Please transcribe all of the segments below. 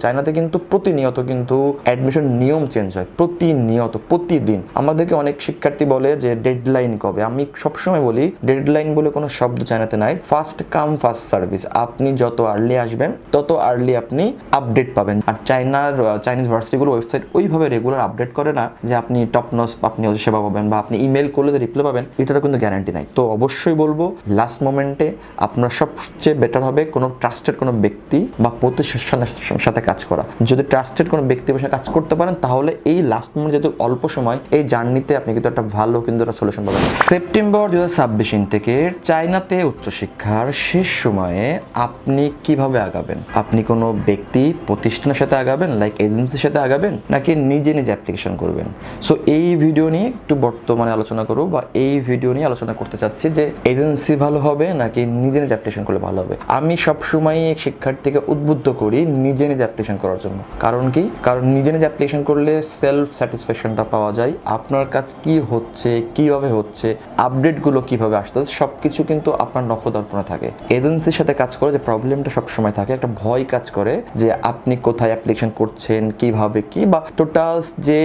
চায়নাতে কিন্তু প্রতিনিয়ত কিন্তু অ্যাডমিশন নিয়ম চেঞ্জ হয়, প্রতিনিয়ত প্রতিদিন। আমাদেরকে অনেক শিক্ষার্থী বলে যে ডেডলাইন কবে। আমি সবসময় বলি ডেডলাইন বলে কোনো শব্দ চায়নাতে নাই। First come first service. আপনি যত আর্লি আসবেন তত আর্লি আপনি আপডেট পাবেন। আর চাইনিজ ভার্সিটিগুলো ওয়েবসাইট ওইভাবে রেগুলার আপডেট করে না যে আপনি টপ নচ আপনি সেবা পাবেন বা আপনি ইমেল করলে যে রিপ্লাই পাবেন, এটারও কিন্তু গ্যারান্টি নাই। তো অবশ্যই বলবো লাস্ট মোমেন্টে আপনার সবচেয়ে বেটার হবে কোনো ট্রাস্টেড কোনো ব্যক্তি বা প্রতিষ্ঠানের সাথে কাজ করা। যদি ট্রাস্টেড কোনো ব্যক্তির সাথে কাজ করতে পারেন তাহলে এই লাস্ট মোমেন্ট যেহেতু অল্প সময়, এই জার্নিতে আপনি কিন্তু একটা ভালো কিন্তু একটা সলিউশন পাবেন। সেপ্টেম্বর 2026 ইনটেকের চায়নাতে উচ্চশিক্ষার শেষ সময়ে আপনি কিভাবে আগাবেন? আপনি কোনো ব্যক্তি প্রতিষ্ঠানের সাথে আগাবেন, লাইক এজেন্সির সাথে আগাবেন, নাকি নিজে নিজে অ্যাপ্লিকেশন করবেন? সো এই ভিডিও নিয়ে একটু বর্তমানে আলোচনা করব, বা এই ভিডিও নিয়ে আলোচনা করতে চাচ্ছি যে এজেন্সি ভালো হবে নাকি নিজে নিজে অ্যাপ্লিকেশন করলে ভালো হবে। আমি সবসময় শিক্ষার্থীকে উদ্বুদ্ধ করি নিজে নিজে অ্যাপ্লিকেশন করার জন্য। কারণ কি? কারণ নিজে নিজে অ্যাপ্লিকেশন করলে সেলফ স্যাটিসফ্যাকশনটা পাওয়া যায়। আপনার কাজ কি হচ্ছে, কিভাবে হচ্ছে, আপডেটগুলো কিভাবে আসতেছে, সব কিছু কিন্তু আপনার নখদর্পণে থাকে। এজেন্সির সাথে কাজ করে যে প্রবলেমটা সবসময় থাকে, একটা ভয় কাজ করে যে আপনি কোথায় অ্যাপ্লিকেশন করছেন, কিভাবে কি, বা টোটাল যে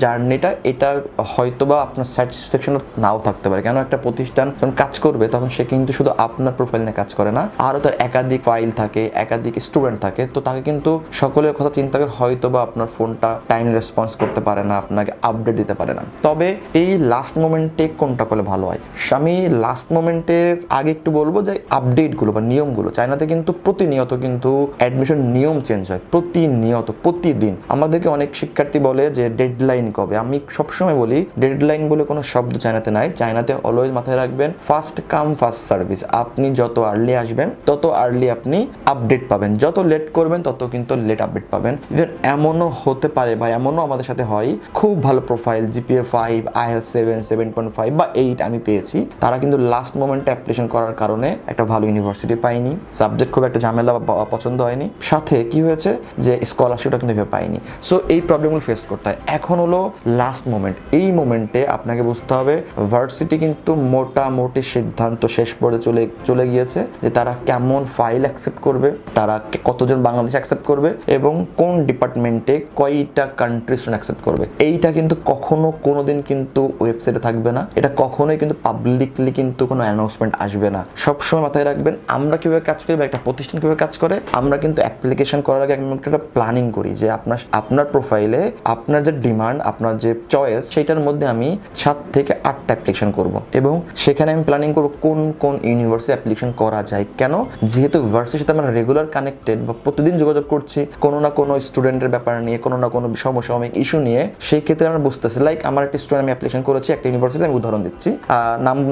জার্নিটা, এটা হয়তোবা আপনার স্যাটিসফ্যাকশন নাও থাকতে পারে। কেন? একটা প্রতিষ্ঠান যখন কাজ করবে তখন সে কিন্তু শুধু আপনার প্রোফাইল নিয়ে কাজ করে না, আরও তার একাধিক ফাইল থাকে, একাধিক স্টুডেন্ট থাকে। তো তাকে কিন্তু সকলের কথা চিন্তা করে হয়তোবা আপনার ফোনটা টাইম রেসপন্স করতে পারে না, আপনাকে আপডেট দিতে পারে না। তবে এই লাস্ট মোমেন্টে কোনটা করলে ভালো হয়? আমি লাস্ট মোমেন্টের আগে একটু বলবো যে আপডেটগুলো বা নিয়মগুলো, চায়নাতে কিন্তু প্রতিনিয়ত কিন্তু অ্যাডমিশন নিয়ম চেঞ্জ হয়, প্রতিনিয়ত প্রতিদিন। আমাদেরকে অনেক শিক্ষার্থী বলে যে ডেডলাইন কবে। আমি সবসময় বলি ডেডলাইন বলে কোনো শব্দ চায়নাতে নাই। চায়নাতে অলওয়েজ মাথায় রাখবেন ফার্স্ট কাম ফার্স্ট সার্ভিস। আপনি যত আর্লি আসবেন তত আর্লি আপনি আপডেট পাবেন, যত লেট করবেন তত কিন্তু লেট আপডেট পাবেন। ইভেন এমনও হতে পারে বা এমনও আমাদের সাথে হয়, খুব ভালো প্রোফাইল, GPA 5, IELTS 7, 7.5 বা 8 আমি পেয়েছি, তারা কিন্তু লাস্ট মোমেন্টে অ্যাপ্লিকেশন করার কারণে একটা ভালো ইউনিভার্সিটি পাইনি, সাবজেক্ট খুব একটা ঝামেলা বা পছন্দ হয়নি, সাথে কি হয়েছে যে স্কলারশিপটা কিন্তু এভাবে পাইনি। সো এই প্রবলেমগুলো ফেস করতে হয়। এখন হলো লাস্ট মোমেন্ট। এই মোমেন্টে আপনাকে বুঝতে হবে ভার্সিটি কিন্তু মোটামুটি সিদ্ধান্ত শেষ পর্যায়ে চলে গিয়েছে যে তারা কেমন ফাইল অ্যাকসেপ্ট করবে, তারা কতজন বাংলাদেশ অ্যাকসেপ্ট করবে এবং কোন ডিপার্টমেন্টে কয়টা কান্ট্রি স্টুডেন্ট অ্যাকসেপ্ট করবে। এইটা কিন্তু কখনো কোনোদিন কিন্তু ওয়েবসাইটে থাকবে না, এটা কখনোই কিন্তু পাবলিকলি কিন্তু কোনো অ্যানাউন্সমেন্ট আসবে না। সবসময় মাথায় রাখবেন আমরা কিভাবে কাজ করি বা একটা প্রতিষ্ঠান কিভাবে কাজ করে। আমরা কিন্তু অ্যাপ্লিকেশন করার আগে একটা প্ল্যানিং করি যে আপনার প্রোফাইলে আপনার যে ডিমান্ড, আপনার যে চয়েস, সেটার মধ্যে আমি 7 থেকে 8টা অ্যাপ্লিকেশন করব এবং সেখানে আমি প্ল্যানিং করব কোন কোন ইউনিভার্সিটি অ্যাপ্লিকেশন করা যায়। কেন? যেহেতু ভার্সিটির সাথে আমরা রেগুলার কানেক্টেড বা প্রতিদিন যোগাযোগ করছি কোনো না কোনো স্টুডেন্টের ব্যাপার নিয়ে, কোনো না কোনো সমসাময়িক ইস্যু নিয়ে, সেই ক্ষেত্রে আমরা বুঝতেছি। লাইক আমার একটা স্টুডেন্ট আমি অ্যাপ্লিকেশন করেছি একটা ইউনিভার্সিটি, আমি উদাহরণ দিচ্ছি,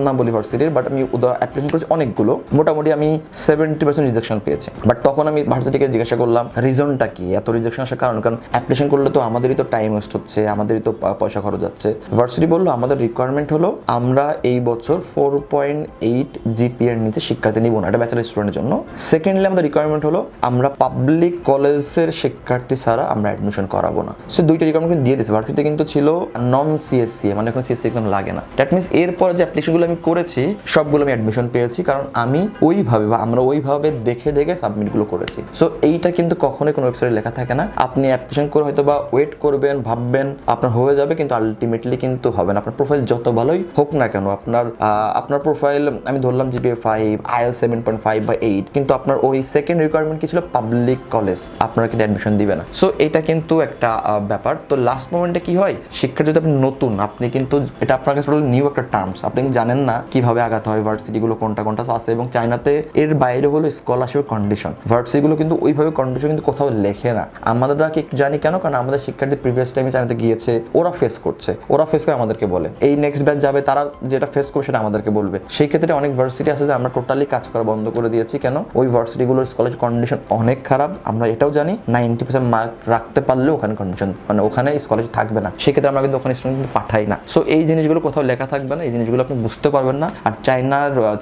নাম বলি ভার্সিটির, বাট আমি অ্যাপ্লিকেশন করেছি অনেকগুলো, মোটামুটি আমি 70% রিজেকশন পেয়েছি। বাট তখন আমি ভার্সিটিকে জিজ্ঞাসা করলাম রিজনটা কি, এত রিজেকশন আসার কারণ অ্যাপ্লিকেশন করলে তো আমাদেরই তো টাইম ওয়েস্ট হচ্ছে, আমাদেরই তো পয়সা খরচ যাচ্ছে। ভার্সিটি বললো আমাদের রিকোয়ারমেন্ট হলো আমরা এই বছর 4.8 GPA এর নিচে শিক্ষার্থী নিব না, এটা ব্যাচেলর স্টুডেন্টের জন্য। সেকেন্ডলি আমাদের রিকোয়ারমেন্ট হলো আমরা পাবলিক কলেজের শিক্ষার্থী ছাড়া আমরা অ্যাডমিশন করাবো না। সো দুইটা রিকোয়ারমেন্ট দিয়ে দিয়েছে। ভার্সিটি কিন্তু ছিল নন CSCA, মানে এখন CSCA এক্সাম লাগে না। দ্যাট মিনস এরপরে যে অ্যাপ্লিকেশনগুলো আমি করেছি সবগুলো আমি অ্যাডমিশন পেয়েছি, কারণ আমি ওইভাবে বা আমরা ওইভাবে দেখে দেখে সাবমিটগুলো করেছি। সো এইটা কিন্তু কখনোই কোনো ওয়েবসাইটে লেখা থাকে না। আপনি অ্যাপ্লিকেশন করে হয়তো বা ওয়েট করবেন, ভাববেন আপনার হয়ে যাবে, কিন্তু আলটিমেটলি কিন্তু হবে না। আপনার প্রোফাইল যত ভালোই হোক না কেন, আপনার প্রোফাইল আমি ধরলাম GPA 5, IELTS 7.5 বা 8, কিন্তু আপনার ওই সেকেন্ড রিকোয়ারমেন্ট কি ছিল পাবলিক কলেজ, আপনারা কিন্তু অ্যাডমিশন দিবে না। সো এটা কিন্তু একটা ব্যাপার। তো লাস্ট মোমেন্টে কি হয়, শিক্ষার্থী যদি আপনি নতুন, আপনি কিন্তু এটা আপনার কাছে নিউ একটা টার্মস, আপনি জানেন না কিভাবে আগাতে হয়, ভার্সিটিগুলো কোনটা কোনটা আছে। এবং চায়নাতে এর বাইরে হলো স্কলারশিপের কন্ডিশন, ভার্সিটিগুলো কিন্তু ওইভাবে কন্ডিশন কিন্তু কোথাও লেখে না। আমরা কি একটু জানি কেন? কারণ আমাদের শিক্ষার্থী প্রিভিয়াস টাইমে চায়নাতে গিয়েছে, ওরা ফেস করে আমাদেরকে বলে, এই নেক্সট ব্যাচ যাবে তারা যেটা ফেস করবে সেটা আমাদেরকে বলবে। সেই ক্ষেত্রে অনেক ভার্সিটি আছে যে আমরা টোটালি কাজ করা বন্ধ করে দিয়েছি। কেন? ওই ভার্সিটিগুলোর স্কলারশিপ কন্ডিশন অনেক খারাপ। আমরা এটাও জানি 90% মার্ক রাখতে পারলেও ওখানে কন্ডিশন, মানে ওখানে স্কলারশিপ থাকবে না। সেক্ষেত্রে আমরা কিন্তু ওখানে স্টুডেন্ট কিন্তু পাঠাই না। সো এই জিনিসগুলো কোথাও লেখা থাকবে না, এই জিনিসগুলো আপনি বুঝতে পারবেন না। আর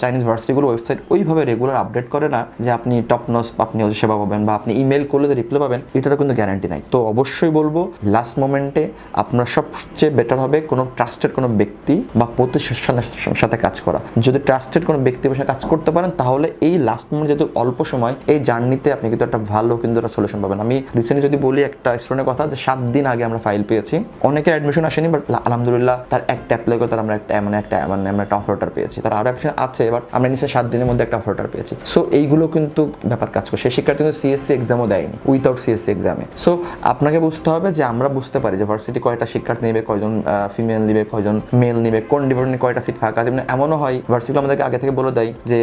চাইনিজ ভার্সিটিগুলো ওয়েবসাইট ওইভাবে রেগুলার আপডেট করে না যে আপনি টপ নচ আপনি সেবা পাবেন বা আপনি ইমেল করলে যে রিপ্লাই পাবেন, এটারও কিন্তু গ্যারান্টি নাই। তো অবশ্যই বলবো লাস্ট মোমেন্টে আপনার সবচেয়ে বেটার হবে কোনো ট্রাস্টেড কোনো ব্যক্তি বা প্রতিষ্ঠানের সাথে কাজ করা। যদি ট্রাস্টেড কোনো ব্যক্তির সাথে কাজ করতে পারেন তাহলে এই লাস্ট মোমেন্ট যেহেতু অল্প সময়, এই জার্নিতে আপনি কিন্তু একটা ভালো কিন্তু একটা সলিউশন পাবেন। আমি রিসেন্টলি যদি বলি একটা স্টুডেন্টের কথা, যে 7 দিন আগে আমরা ফাইল পেয়েছি, অনেকের অ্যাডমিশন আসেনি, বাট আলহামদুলিল্লাহ তার একটা অ্যাপ্লাই করে তার আমরা একটা অফার লেটার পেয়েছি। তার আরো অপশন আছে, বাট আমরা নিশ্চয়ই 7 দিনের মধ্যে একটা অফার লেটার পেয়েছি। সো এইগুলো কিন্তু ব্যাপার কাজ করে। সেই শিক্ষার্থী কিন্তু সিএসসি এক্সামও দেয়নি, উইথাউট সিএসসি এক্সামে। সো আপনাকে বুঝতে হবে যে আমরা বুঝতে পারি যে ভার্সিটি কয়টা শিক্ষার্থী নেবে, কয়জন ফিমেল নিবে, কয়জন মেল নিবে, কোন ডিপার্টমেন্টে কয়টা সিট ফাঁকা আছে। মানে এমনও হয় ভার্সিটি আমাদেরকে আগে থেকে বলে দেয় যে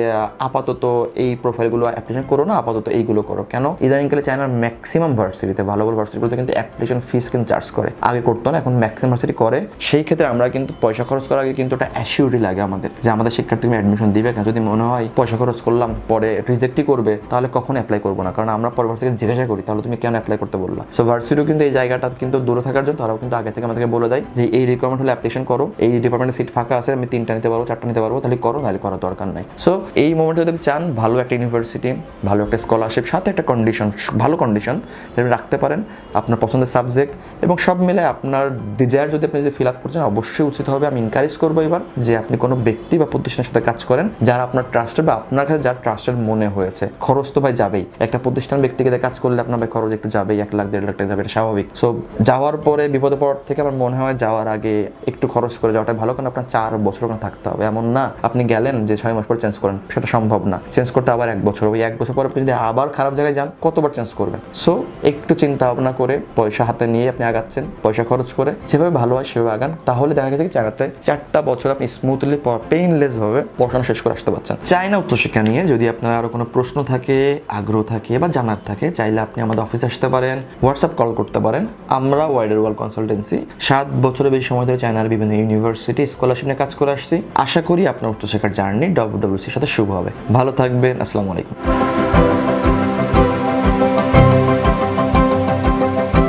আপাতত এই প্রোফাইলগুলো অ্যাপ্লিকেশন করো না, আপাতত এইগুলো করো। কেন? ইদানিংকালে চায়নার ম্যাক্সিমাম ভার্সিটিতে, ভালো ভালো ভার্সিটিগুলোতে কিন্তু অ্যাপ্লিকেশন ফিস কিন্তু চার্জ করে। আগে করতো না, এখন ম্যাক্সিমাম ভার্সিটি করে। সেই ক্ষেত্রে আমরা কিন্তু পয়সা খরচ করার আগে কিন্তু একটা অ্যাসিউরিটি লাগে আমাদের, যে আমাদের শিক্ষার্থী অ্যাডমিশন দিবে। কেন? যদি মনে হয় পয়সা খরচ করলাম পরে রিজেক্টই করবে, তাহলে কখন অ্যাপ্লাই করবো না। কারণ আমরা পরে ভার্সিটিকে জিজ্ঞাসা করি তাহলে তুমি কেন অ্যাপ্লাই করতে বললা। সো ভার্সিটিও কিন্তু এই জায়গাটা কিন্তু দূরে থাকার জন্য তারাও কিন্তু আগে থেকে আমাদেরকে বলে দেয় যে এই রিকোয়ারমেন্ট হলে অ্যাপ্লিকেশন করো, এই ডিপার্টমেন্টে সিট ফাঁকা আছে, আমি 3টা নিতে পারবো, 4টা নিতে পারবো, তাহলে করো, নাহলে করার দরকার নাই। সো এই মোমেন্টে যদি চান ভালো একটা ইউনিভার্সিটি, ভালো একটা স্কলারশিপ, সাথে একটা কন্ডিশন, ভালো কন্ডিশন যদি রাখতে পারেন, আপনার পছন্দের সাবজেক্ট এবং সব মিলে আপনার ডিজায়ার যদি আপনি ফিল আপ করছেন, অবশ্যই উচিত হবে, আমি এনকারেজ করবো এবার, যে আপনি কোনো ব্যক্তি বা প্রতিষ্ঠানের সাথে কাজ করেন যারা আপনার ট্রাস্টেড বা আপনার কাছে যার ট্রাস্টেড মনে হয়েছে। খরচ তো ভাই যাবেই, একটা প্রতিষ্ঠান ব্যক্তিকে কাজ করলে আপনার ভাই খরচ একটু যাবেই, 1 লাখ 1.5 লাখ টাকা যাবে, এটা স্বাভাবিক। সো যাওয়ার পরে বিপদে পড়ার থেকে আমার মনে হয় যাওয়ার আগে একটু খরচ করে যাওয়াটা ভালো। কারণ আপনার 4 বছর ওখানে থাকতে হবে, এমন না আপনি গেলেন যে 6 মাস পর চেঞ্জ করেন, সেটা সম্ভব না। চেঞ্জ করতে আবার 1 বছর, ওই 1 বছর পর আপনি যদি আবার খারাপ জায়গায় যান, কতবার চেঞ্জ করবেন? সো একটু চিন্তা ভাবনা করে পয়সা হাতে নিয়ে আপনি আগাচ্ছেন, পয়সা খরচ করে যেভাবে ভালো হয় সেভাবে আগান, তাহলে দেখা গেছে কি চায়নাতে 4টা বছর আপনি স্মুথলি পেইনলেস ভাবে পড়াশোনা শেষ করে আসতে পারছেন। চায়না উচ্চশিক্ষা নিয়ে যদি আপনার আরো কোনো প্রশ্ন থাকে, আগ্রহ থাকে বা জানার থাকে, চাইলে আপনি আমাদের অফিসে আসতে পারেন, হোয়াটসঅ্যাপ কল করতে পারেন। আমরা ওয়াইডার ওয়ার্ল্ড কনসালটেন্সি 7 বছরের বেশি সময় ধরে চায়নার বিভিন্ন ইউনিভার্সিটি স্কলারশিপ নিয়ে কাজ করে আসছি। আশা করি আপনার উচ্চশিক্ষার জার্নি WWC সাথে শুভ হবে। ভালো থাকবেন, আসসালামু আলাইকুম।